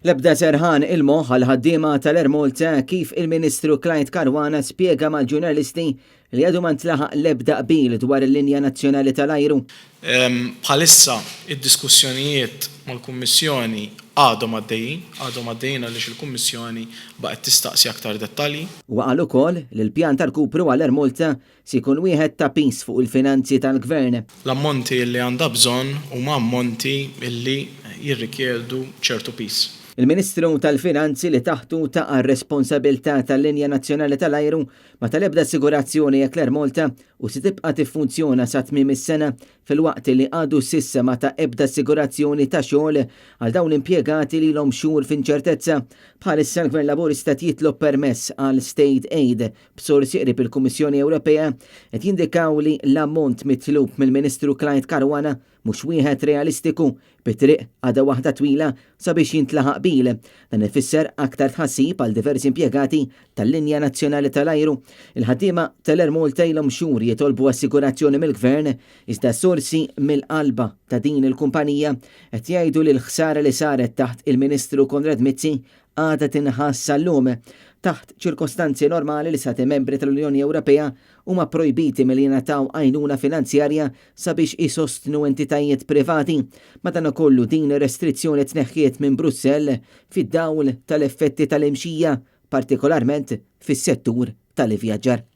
L-ebda serħan il-moħħ għal ħaddiema tal-Ermolta kif il-Ministru Clyde Caruana spjega mal-ġurnalisti li għadu ma ntlaħaq l-ebda qbil dwar il-linja nazzjonali tal-ajru. Bħalissa id-diskussjonijiet mal-Kummissjoni għadhom għaddejjin għaliex il-Kummissjoni baqgħet tistaqsi aktar dettalji. U qal ukoll li l-pjan tal-kupru għall-Ermolta se jkun wieħed ta' pis fuq il-finanzi tal-Gvern. L-ammonti li għandha bżonn huma ammonti li jirrikjedu ċertu pis. Il-Ministru tal-Finanzi li taħtu taqa' responsabilità tal-linja nazzjonali tal-ajru ma tal-ebda assigurazzjoni jekk l-Ermolta u se tibqa' tiffunzjona sa tmiem is-sena fil-waqt li għadu sissa ma ta' ebda assigurazzjoni ta' xogħol għal dawn l-impjegati li l-hom xhur f'inċertezza. Bħalissa l-Gvern Laburista jitlob permess għal State Aid b'sorsi qrib il-Kummissjoni Ewropea qed jindikaw li l-ammont mitlub mill-Ministru Clyde Caruana mhux wieħed realistiku bit-triq għadha waħda twila sabiex jintlaħaq bil. Dan ifisser aktar tħassib għal diversi impjegati tal-linja nazzjonali tal-ajru. Il-ħaddiema tal-Ermolta ilhom xhur jitolbu assigurazzjoni mill-Gvern iżda sorsi mill-qalba ta' din il-kumpanija qed jgħidu li l-ħsara li saret taħt il-Ministru Konrad Mizzi għadha tinħass llum. Taħt ċirkostanzi normali li stati membri tal-Unjoni Ewropea huma projbiti milli jingħataw għajnuna finanzjarja sabiex isostnu entitajiet privati. Madankollu din restrizzjoni tneħħiet minn Brussell fid-dawl tal-effetti tal-imxija, partikolarment fis-settur tal-ivvjaġġar.